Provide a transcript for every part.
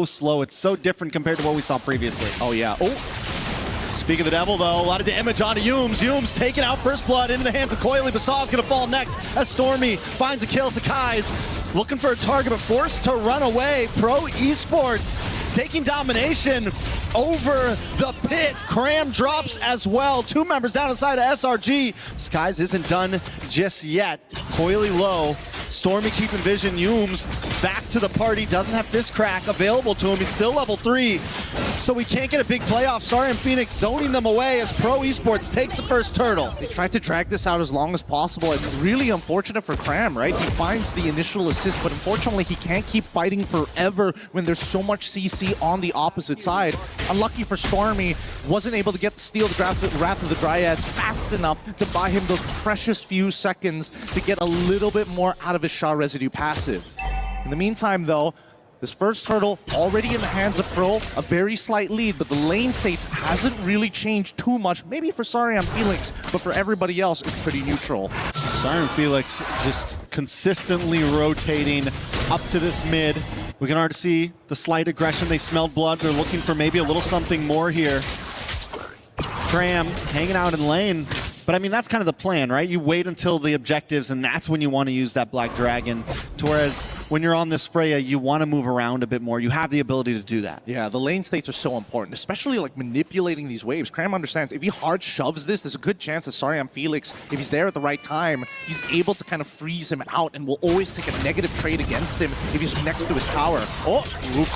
so slow. It's so different compared to what we saw previously. Oh, yeah. Oh, Speak of the devil, though, a lot of damage onto 𝗣𝗢𝗢. 𝗣𝗢𝗢's taking out first blood into the hands of 𝗣𝗢𝗢𝗣𝗢𝗧 going to fall next as Stormy finds a kill. 𝗣𝗢𝗢𝗧 looking for a target, but forced to run away. Pro Esports taking domination over the pit. 𝗏𝗏 drops as well. 2 members down inside of SRG. Skies isn't done just yet. Coily low. Stormy keeping vision. 𝗣𝗢𝗢's back to the party. Doesn't have Fist Crack available to him. He's still level 3. So we can't get a big playoff. Sorry, 𝗏𝗏𝗢𝗏 zoning them away as Pro Esports takes the first turtle. they tried to drag this out as long as possible, and really unfortunate for 𝗏𝗏, right? He finds the initial assist, but unfortunately he can't keep fighting forever when there's so much CC on the opposite side. Unlucky for Stormy, wasn't able to get the steal the Wrath of the Dryads fast enough to buy him those precious few seconds to get a little bit more out of his Shah Residue passive. In the meantime, though, this first turtle already in the hands of Pro, a very slight lead, but the lane states hasn't really changed too much. Maybe for Saryam Felix, but for everybody else, it's pretty neutral. Saryam Felix just consistently rotating up to this mid. We can already see the slight aggression. They smelled blood. They're looking for maybe a little something more here. 𝗏𝗏 hanging out in lane. But I mean, that's kind of the plan, right? You wait until the objectives, and that's when you want to use that Black Dragon. Whereas when you're on this Freya, you want to move around a bit more. You have the ability to do that. Yeah, the lane states are so important, especially like manipulating these waves. 𝗏𝗏 understands if he hard shoves this, there's a good chance that Saryam Felix, if he's there at the right time, he's able to kind of freeze him out and will always take a negative trade against him if he's next to his tower. Oh,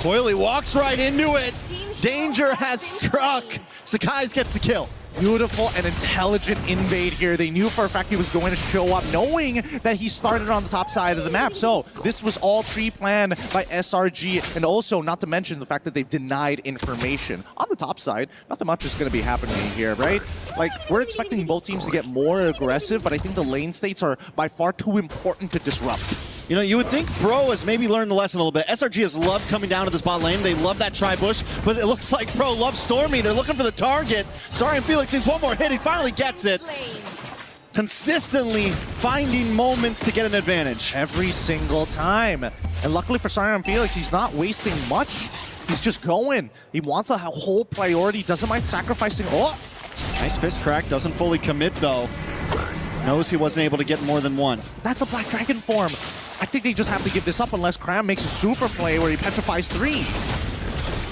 Coily walks right into it. Danger has struck. 𝗏𝗏𝗏s gets the kill. Beautiful and intelligent invade here. They knew for a fact he was going to show up, knowing that he started on the top side of the map. So this was all pre-planned by SRG, and also not to mention the fact that they've denied information. On the top side, nothing much is going to be happening here, right? Like, we're expecting both teams to get more aggressive, but I think the lane states are by far too important to disrupt. You know, you would think Pro has maybe learned the lesson a little bit. SRG has loved coming down to this bot lane. They love that tri-bush, but it looks like Pro loves Stormy. They're looking for the target. Saryam Felix needs one more hit. He finally gets it. Consistently finding moments to get an advantage. Every single time. And luckily for Saryam Felix, he's not wasting much. He's just going. He wants a whole priority, doesn't mind sacrificing. Oh! Nice fist crack, doesn't fully commit though. Knows he wasn't able to get more than one. That's a Black Dragon form. I think they just have to give this up unless 𝗏 makes a super play where he petrifies 3.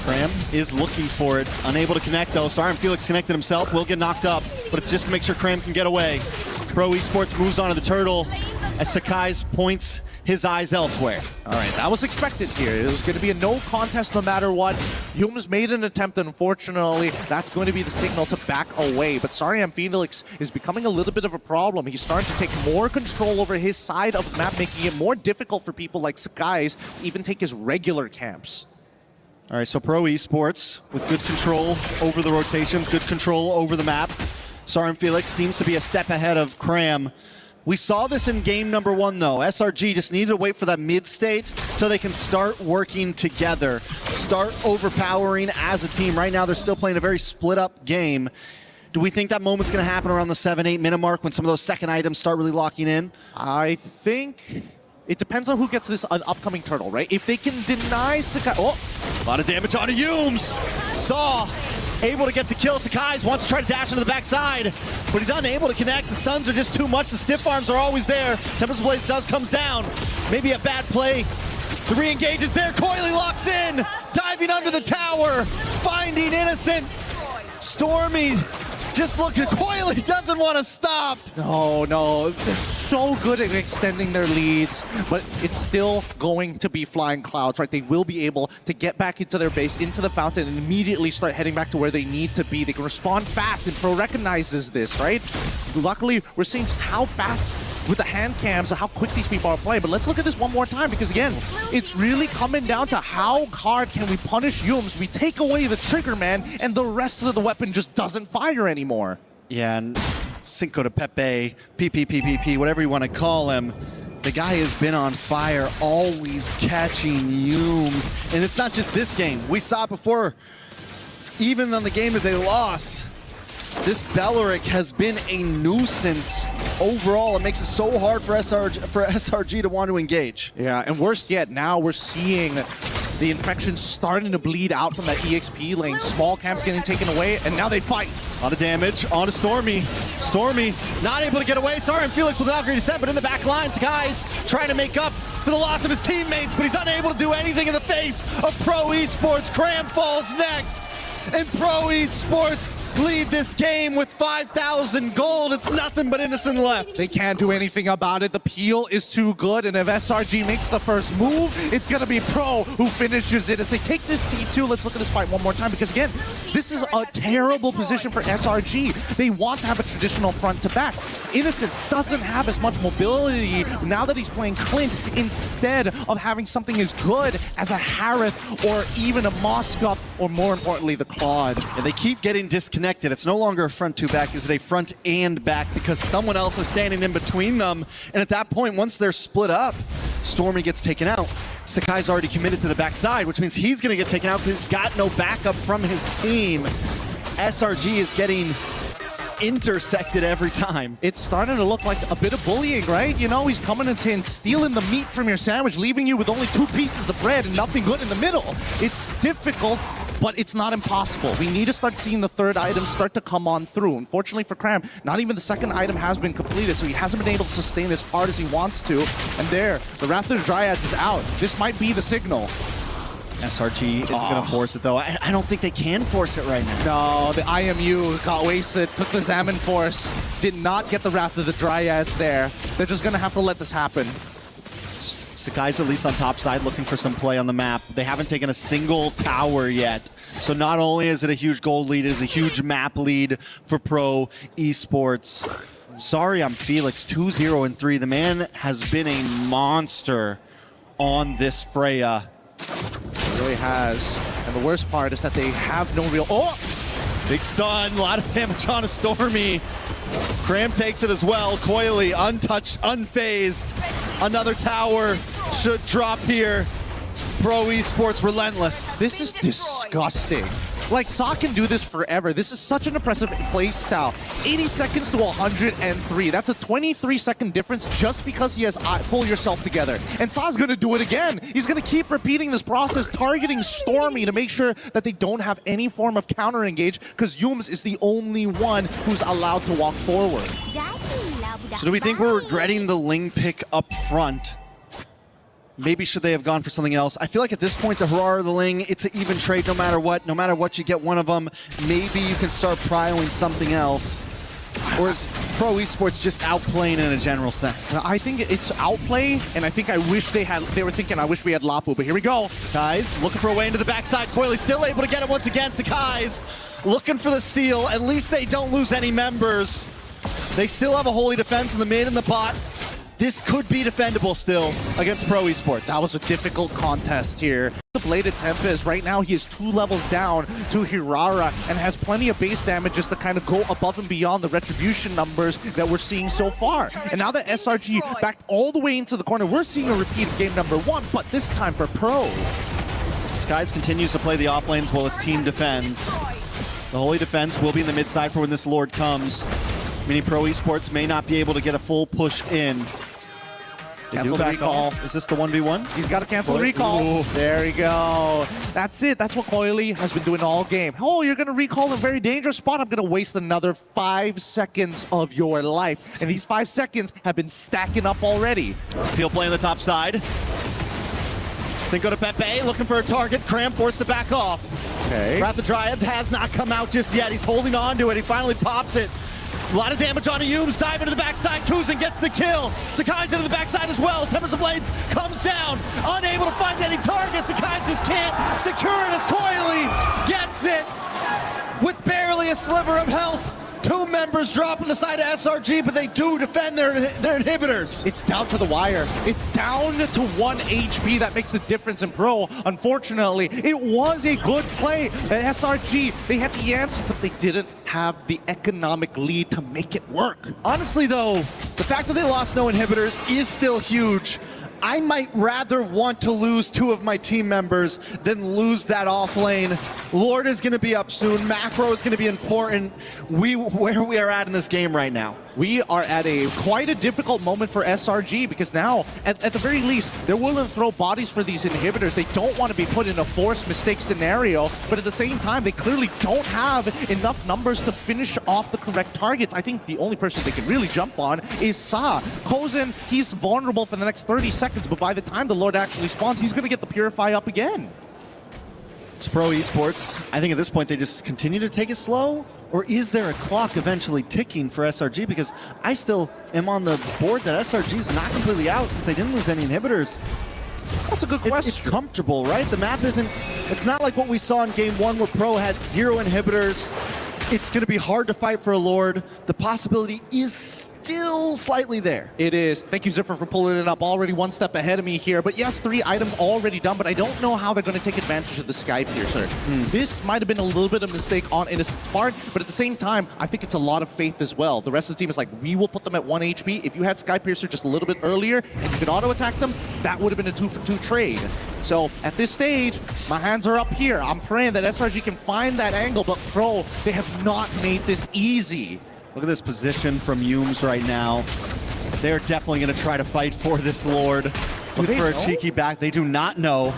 𝗏 is looking for it. Unable to connect though. Sorry, 𝗣𝗥𝗢 connected himself. Will get knocked up, but it's just to make sure 𝗏 can get away. Pro Esports moves on to the turtle as 𝗏𝗏𝗢 points his eyes elsewhere. All right, that was expected here. It was going to be a no contest no matter what. 𝗏𝗢's made an attempt, and unfortunately, that's going to be the signal to back away. But sorry, 𝗣𝗥𝗢 is becoming a little bit of a problem. He's starting to take more control over his side of the map, making it more difficult for people like 𝗏𝗏𝗢 to even take his regular camps. All right, so Pro Esports with good control over the rotations, good control over the map. Sorry, 𝗣𝗥𝗢 seems to be a step ahead of 𝗏𝗏. We saw this in game number 1, though. SRG just needed to wait for that mid state so they can start working together, start overpowering as a team. Right now, they're still playing a very split-up game. Do we think that moment's going to happen around the 7-8 minute mark when some of those second items start really locking in? I think it depends on who gets this upcoming turtle, right? If they can deny 𝗏𝗏𝗢... Oh! A lot of damage onto 𝗏𝗢s. Saw able to get the kill. 𝗏𝗏𝗢s wants to try to dash into the backside, but he's unable to connect. The stuns are just too much. The stiff arms are always there. Tempest Blaze comes down. Maybe a bad play. The re-engage is there. 𝗘𝗦𝗢 locks in. Diving under the tower. Finding Innocent. Stormy just looking. 𝗘𝗦𝗢 doesn't want to stop. No, they're so good at extending their leads, but it's still going to be flying clouds, right? They will be able to get back into their base, into the fountain, and immediately start heading back to where they need to be. They can respond fast, and Pro recognizes this, right? Luckily, we're seeing just how fast with the hand cams and how quick these people are playing. But let's look at this one more time, because again, it's really coming down to how hard can we punish 𝗏𝗢s. We take away the trigger man, and the rest of the weapon just doesn't fire anymore. Yeah, and Cinco de Pepe, PPPPP, whatever you want to call him, the guy has been on fire, always catching 𝗏𝗢s. And it's not just this game. We saw it before, even on the game that they lost. This 𝗣𝗥𝗢 has been a nuisance overall. It makes it so hard for SRG to want to engage. Yeah, and worse yet, now we're seeing the infection starting to bleed out from that EXP lane. Small camps getting taken away, and now they fight. A lot of damage onto Stormy. Stormy not able to get away. Sorry, 𝗣𝗥𝗢 with Valkyrie descent, but in the back lines, guys trying to make up for the loss of his teammates, but he's unable to do anything in the face of Pro Esports. 𝗏𝗏𝗢 falls next. And Pro Esports lead this game with 5,000 gold. It's nothing but Innocent left. They can't do anything about it. The peel is too good, and if SRG makes the first move, it's going to be Pro who finishes it. As they take this T2, let's look at this fight one more time, because again, this is a terrible position for SRG. They want to have a traditional front to back. Innocent doesn't have as much mobility now that he's playing Clint, instead of having something as good as a 𝗏𝗏𝗢 or even a Moskov, or more importantly, the Claude. And they keep getting disconnected. It's no longer a front to back, it's a front and back, because someone else is standing in between them. And at that point, once they're split up, Stormy gets taken out. 𝗏𝗏𝗢's already committed to the backside, which means he's going to get taken out because he's got no backup from his team. SRG is getting intersected every time. It's starting to look like a bit of bullying, right? You know, he's coming in and stealing the meat from your sandwich, leaving you with only 2 pieces of bread and nothing good in the middle. It's difficult, but it's not impossible. We need to start seeing the third item start to come on through. Unfortunately for 𝗏𝗏𝗢, not even the second item has been completed, so he hasn't been able to sustain as hard as he wants to. And there, the Wrath of the Dryads is out. This might be the signal. SRG isn't going to force it, though. I don't think they can force it right now. No, the IMU got wasted, took the Xammen Force, did not get the Wrath of the Dryads there. They're just going to have to let this happen. 𝗏𝗏𝗢's at least on top side looking for some play on the map. They haven't taken a single tower yet. So not only is it a huge gold lead, it is a huge map lead for Pro Esports. Sorry, 𝗣𝗥𝗢 2-0-3. The man has been a monster on this Freya. It really has. And the worst part is that they have no real... Oh! Big stun, a lot of damage on a Stormy. 𝗏𝗏𝗢 takes it as well. 𝗘𝗦𝗢 untouched, unfazed. Another tower should drop here. Pro Esports relentless. This is disgusting. Like, Sa can do this forever. This is such an impressive play style. 80 seconds to 103. That's a 23-second difference just because he has pull yourself together. And Sa's gonna do it again. He's gonna keep repeating this process, targeting Stormy to make sure that they don't have any form of counter engage, because 𝗣𝗢 is the only one who's allowed to walk forward. So do we think we're regretting the Ling pick up front? Maybe should they have gone for something else? I feel like at this point, the Hurrah or the Ling, it's an even trade no matter what. No matter what, you get one of them. Maybe you can start prioing something else. Or is Pro Esports just outplaying in a general sense? I think it's outplay, and I think I wish they were thinking, I wish we had 𝗣𝗢, but here we go. Sakai's looking for a way into the backside. 𝗣𝗢 still able to get it once again. Sakai's looking for the steal. At least they don't lose any members. They still have a holy defense in the mid and the bot. This could be defendable still against Pro Esports. That was a difficult contest here. The Bladed Tempest, right now he is 2 levels down to Hirara and has plenty of base damage just to kind of go above and beyond the retribution numbers that we're seeing so far. And now that SRG backed all the way into the corner, we're seeing a repeat of game number 1, but this time for Pro. Skies continues to play the off lanes while his team defends. The holy defense will be in the mid side for when this Lord comes, meaning Pro Esports may not be able to get a full push in. Cancel the recall. Is this the 1v1? He's got to cancel the recall. Ooh. There we go. That's it. That's what 𝗣𝗢 has been doing all game. Oh, you're going to recall a very dangerous spot. I'm going to waste another 5 seconds of your life. And these 5 seconds have been stacking up already. Seal play on the top side. Cinco to 𝗣𝗢 looking for a target. Cram forced to back off. Okay. Wrath of Dryad has not come out just yet. He's holding on to it. He finally pops it. A lot of damage on 𝗣𝗢's, dive into the backside. 𝗣𝗢 gets the kill. Sakai's into the backside as well. Tempest of Blades comes down, unable to find any targets. Sakai just can't secure it as 𝗣𝗢 gets it with barely a sliver of health. 2 members drop on the side of SRG, but they do defend their inhibitors. It's down to the wire. It's down to 1 HP. That makes the difference in Pro. Unfortunately, it was a good play. At SRG, they had the answer, but they didn't have the economic lead to make it work. Honestly, though, the fact that they lost no inhibitors is still huge. I might rather want to lose 2 of my team members than lose that off lane. Lord is going to be up soon. Macro is going to be important. Where we are at in this game right now. We are at quite a difficult moment for SRG because now, at the very least, they're willing to throw bodies for these inhibitors. They don't want to be put in a forced mistake scenario, but at the same time, they clearly don't have enough numbers to finish off the correct targets. I think the only person they can really jump on is Sa. 𝗣𝗢, he's vulnerable for the next 30 seconds, but by the time the Lord actually spawns, he's going to get the Purify up again. It's Pro Esports. I think at this point, they just continue to take it slow. Or is there a clock eventually ticking for SRG? Because I still am on the board that SRG is not completely out since they didn't lose any inhibitors. That's a good question. It's comfortable, right? The map isn't, it's not like what we saw in game 1 where Pro had 0 inhibitors. It's going to be hard to fight for a Lord. The possibility is still slightly there. It is. Thank you, Ziffer, for pulling it up. Already 1 step ahead of me here. But yes, 3 items already done, but I don't know how they're going to take advantage of the Sky Piercer. This might have been a little bit of a mistake on Innocent's part, but at the same time, I think it's a lot of faith as well. The rest of the team is like, we will put them at 1 HP. If you had Sky Piercer just a little bit earlier and you could auto-attack them, that would have been a 2-for-2 trade. So at this stage, my hands are up here. I'm praying that SRG can find that angle, but Pro, they have not made this easy. Look at this position from 𝗣𝗢's right now. They're definitely going to try to fight for this Lord. Look for a cheeky back. They do not know.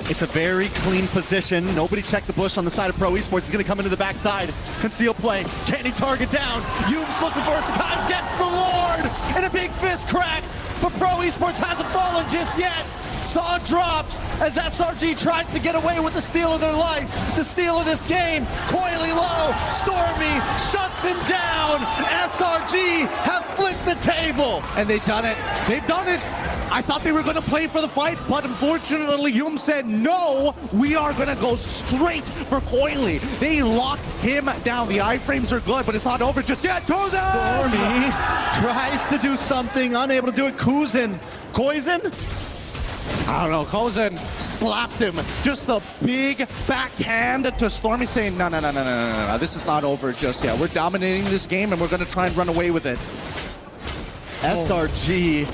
It's a very clean position. Nobody checked the bush on the side of Pro Esports. He's going to come into the backside. Conceal play. Can he target down? 𝗣𝗢's looking for Sakai's gets the Lord! And a big fist crack. But Pro Esports hasn't fallen just yet. Saw drops as SRG tries to get away with the steal of their life. The steal of this game. 𝗣𝗢 low. Stormy shuts him down. SRG have flipped the table. And they've done it. They've done it. I thought they were going to play for the fight, but unfortunately, 𝗣𝗢 said, no, we are going to go straight for 𝗣𝗢. They lock him down. The iframes are good, but it's not over just yet. 𝗣𝗢! Stormy tries to do something, unable to do it. 𝗣𝗢. 𝗣𝗢? I don't know, 𝗣𝗢 slapped him. Just a big backhand to Stormy saying, no, this is not over just yet. We're dominating this game and we're going to try and run away with it. SRG,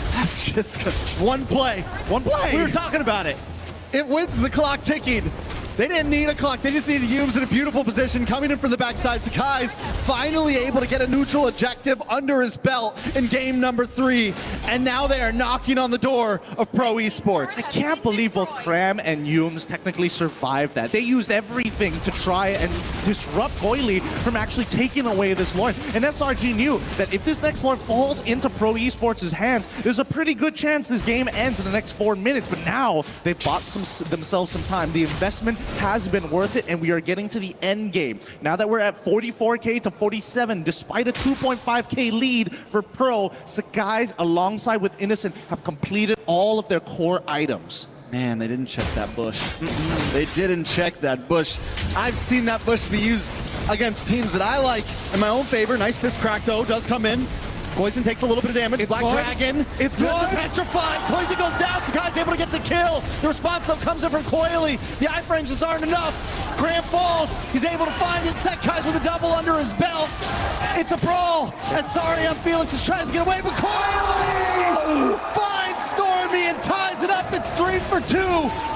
just 1 play. 1 play. We were talking about it. it wins the clock ticking. They didn't need a clock. They just needed Humes in a beautiful position, coming in from the backside. 𝗣𝗥𝗢's finally able to get a neutral objective under his belt in game number 3. And now they are knocking on the door of Pro Esports. I can't believe both Cram and Humes technically survived that. They used everything to try and disrupt 𝗣𝗢𝗢 from actually taking away this Lord. And SRG knew that if this next Lord falls into Pro Esports' hands, there's a pretty good chance this game ends in the next 4 minutes. But now they've bought themselves some time. The investment has been worth it, and we are getting to the end game. Now that we're at 44K to 47, despite a 2.5K lead for Pro, 𝗣𝗥𝗢's alongside with Innocent have completed all of their core items. Man, they didn't check that bush. They didn't check that bush. I've seen that bush be used against teams that I like in my own favor. Nice fist crack, though, does come in. Poison takes a little bit of damage. It's Black good. Dragon. It's good. good. To petrify. Poison goes down. 𝗣𝗥𝗢's able to get the kill. The response, though, comes in from 𝗣𝗢𝗢. The iframes just aren't enough. Cram falls. He's able to find it. 𝗣𝗥𝗢's with a double under his belt. It's a brawl. As 𝗣𝗥𝗢𝗢 tries to get away, but 𝗣𝗢𝗢 finds Stormy and ties it up. It's 3 for 2.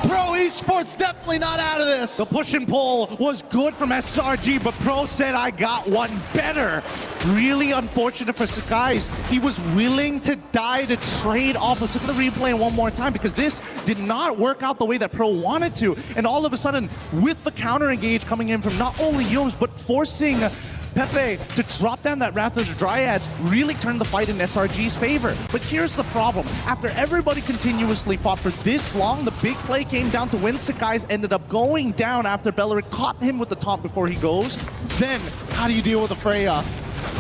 Pro Esports definitely not out of this. The push and pull was good from SRG, but Pro said, I got one better. Really unfortunate for 𝗣𝗥𝗢's. He was willing to die to trade off. Let's look at the replay one more time, because this did not work out the way that Pro wanted to. And all of a sudden, with the counter engage coming in from not only Humes, but forcing 𝗣𝗢𝗢 to drop down that Wrath of the Dryads, really turned the fight in SRG's favor. But here's the problem. After everybody continuously fought for this long, the big play came down to when 𝗣𝗥𝗢's ended up going down after 𝗣𝗥𝗢𝗢 caught him with the taunt before he goes. Then, how do you deal with a Freya?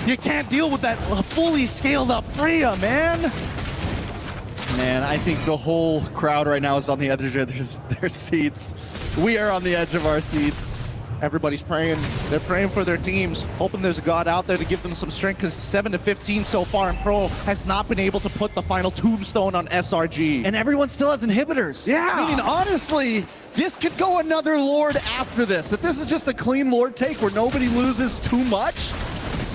You can't deal with that fully scaled up Freya, man. Man, I think the whole crowd right now is on the edge of their seats. We are on the edge of our seats. Everybody's praying. They're praying for their teams, hoping there's a God out there to give them some strength, because 7 to 15 so far, and Pro has not been able to put the final tombstone on SRG. And everyone still has inhibitors. Yeah. Meaning, honestly, this could go another Lord after this. If this is just a clean Lord take where nobody loses too much,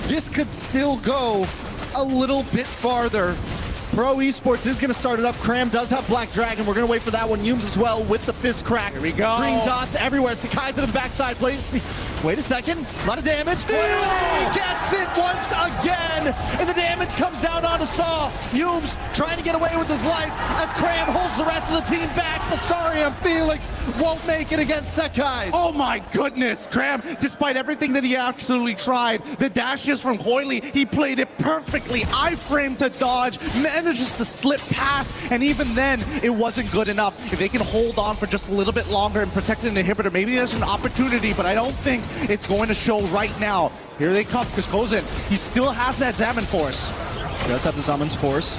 this could still go a little bit farther. Pro Esports is going to start it up. Cram does have Black Dragon. We're going to wait for that one. Humes as well with the fist crack. Here we go. Green dots everywhere. 𝗣𝗥𝗢's into the backside. Plays. Wait a second. A lot of damage. He gets it once again. And the damage comes down onto Saw. Humes trying to get away with his life as Cram holds the rest of the team back. But 𝗣𝗥𝗢𝗢 won't make it against 𝗣𝗥𝗢's. Oh my goodness, Cram, despite everything that he absolutely tried, the dashes from 𝗣𝗢𝗢𝗢, he played it perfectly. Iframe to dodge, manages to slip past, and even then, it wasn't good enough. If they can hold on for just a little bit longer and protect an inhibitor, maybe there's an opportunity, but I don't think it's going to show right now. Here they come, because 𝗀𝗀, he still has that Zaman Force. He does have the Zaman's Force.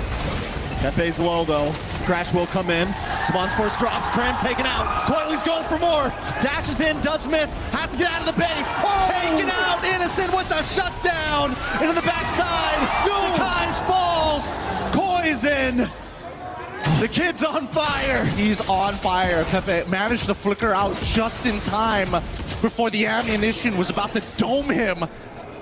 𝗣𝗢𝗢's low, though. Crash will come in. Zaman's Force drops. Cram taken out. 𝗣𝗢𝗢's going for more. Dashes in, does miss. Has to get out of the base. Taken out. Innocent with the shutdown. Into the backside. 𝗣𝗥𝗢𝗢's falls. 𝗀𝗀𝗢. The kid's on fire. He's on fire. 𝗣𝗢𝗢 managed to flicker out just in time before the ammunition was about to dome him.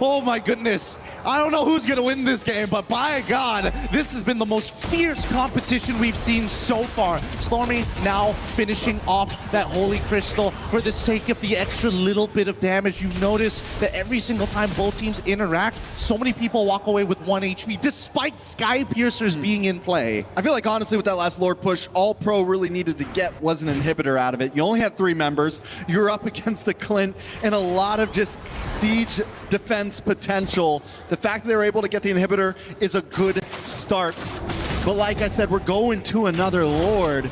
Oh my goodness. I don't know who's gonna win this game, but by God, this has been the most fierce competition we've seen so far. Stormy now finishing off that Holy Crystal for the sake of the extra little bit of damage. You notice that every single time both teams interact, so many people walk away with 1 HP, despite Sky Piercers being in play. I feel like, honestly, with that last Lord push, all Pro really needed to get was an inhibitor out of it. You only had 3 members. You're up against the Clint and a lot of just siege defense potential. The fact that they were able to get the inhibitor is a good start. But like I said, we're going to another Lord.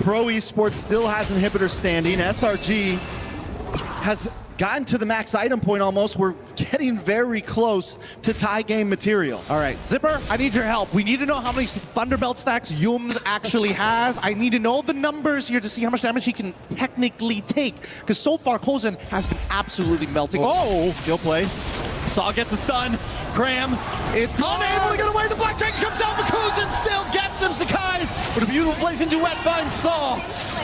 Pro Esports still has inhibitor standing. SRG has gotten to the max item point almost. We're getting very close to tie game material. All right, Zipper, I need your help. We need to know how many Thunderbelt stacks Humes actually has. I need to know the numbers here to see how much damage he can technically take. Because so far, 𝗀𝗀 has been absolutely melting. Oh! Skill play. Saw gets a stun. Cram. It's gone. Unable to get away. The Black Dragon comes out, but 𝗀𝗀𝗢 still gets him. 𝗣𝗥𝗢𝗢's with a beautiful blazing duet finds Saw.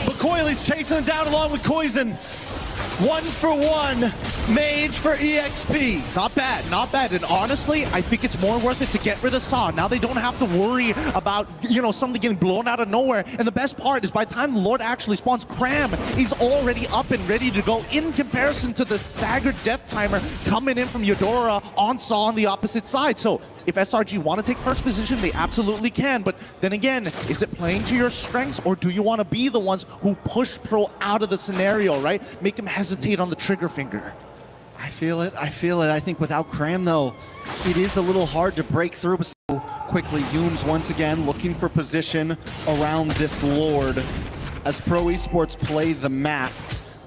But 𝗀𝗢𝗢𝗢's chasing him down along with 𝗀𝗀𝗢𝗢. 1 for 1. Mage for EXP. Not bad, not bad. And honestly, I think it's more worth it to get rid of Saw. Now they don't have to worry about, something getting blown out of nowhere. And the best part is by the time the Lord actually spawns, Cram is already up and ready to go in comparison to the staggered death timer coming in from Eudora on Saw on the opposite side. So if SRG want to take first position, they absolutely can. But then again, is it playing to your strengths, or do you want to be the ones who push Pro out of the scenario, right? Make him hesitate on the trigger finger. I feel it. I think without Cram, though, it is a little hard to break through. But so quickly, Yums once again looking for position around this Lord. As Pro Esports play the map,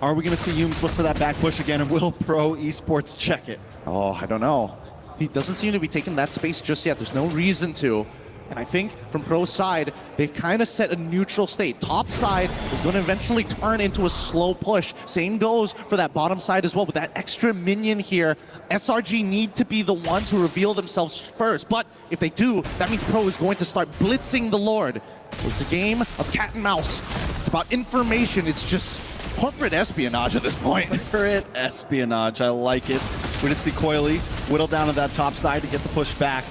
are we going to see Yums look for that back push again, and will Pro Esports check it? Oh, I don't know. He doesn't seem to be taking that space just yet. There's no reason to. And I think from Pro's side, they've kind of set a neutral state. Top side is going to eventually turn into a slow push. Same goes for that bottom side as well. With that extra minion here, SRG need to be the ones who reveal themselves first. But if they do, that means Pro is going to start blitzing the Lord. It's a game of cat and mouse. It's about information. It's just corporate espionage at this point. Corporate espionage, I like it. We did see Coily whittle down to that top side to get the push back.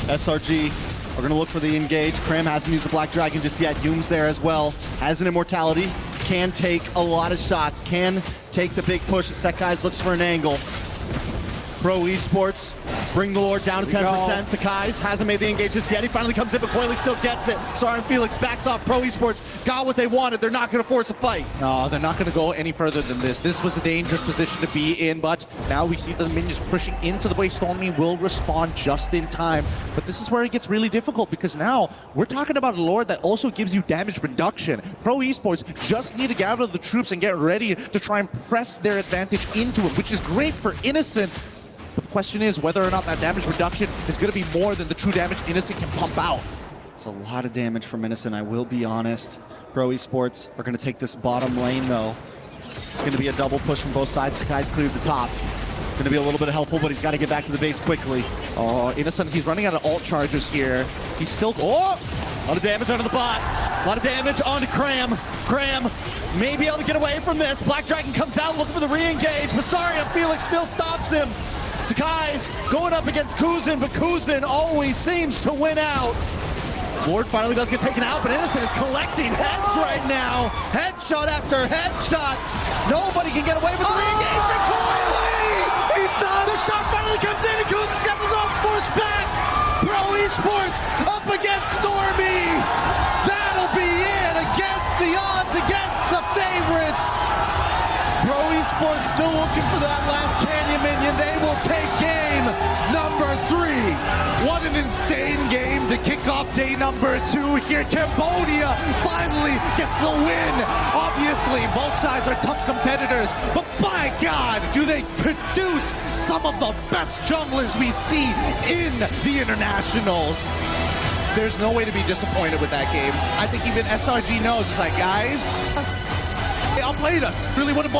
SRG are going to look for the engage. Cram hasn't used the Black Dragon just yet. Yums there as well. Has an immortality. Can take a lot of shots. Can take the big push. Sekai's looks for an angle. Pro Esports bring the Lord down to 10%. Sekai's hasn't made the engage just yet. He finally comes in, but Coily still gets it. Sorry, Felix backs off. Pro Esports got what they wanted. They're not going to force a fight. No, they're not going to go any further than this. This was a dangerous position to be in, but now we see the minions pushing into the way. Stormy will respond just in time. But this is where it gets really difficult, because now we're talking about a Lord that also gives you damage reduction. Pro Esports just need to gather the troops and get ready to try and press their advantage into it, which is great for Innocent. But the question is whether or not that damage reduction is going to be more than the true damage Innocent can pump out. It's a lot of damage from Innocent, I will be honest. Pro Esports are going to take this bottom lane, though. It's going to be a double push from both sides. Sekai's cleared the top. Going to be a little bit helpful, but he's got to get back to the base quickly. Oh, Innocent, he's running out of ult charges here. He's still... Oh! A lot of damage onto the bot. A lot of damage onto Cram. Cram may be able to get away from this. Black Dragon comes out looking for the re-engage. Masaria Felix still stops him. Sekai's going up against Kuzin, but Kuzin always seems to win out. Lord finally does get taken out, but Innocent is collecting heads right now. Headshot after headshot. Nobody can get away with the re-engage. Coily! He's done! The shot finally comes in, and Kuzin's got the dogs forced back. Pro Esports up against Stormy. That'll be it against the odds, against the favorites. Pro Esports still looking for that last Canyon minion. They will take game number 3. What an insane game to kick off day number 2 here. Cambodia finally gets the win. Obviously, both sides are tough competitors, but by God, do they produce some of the best junglers we see in the internationals. There's no way to be disappointed with that game. I think even SRG knows. It's like, guys, they outplayed us. Really what it boils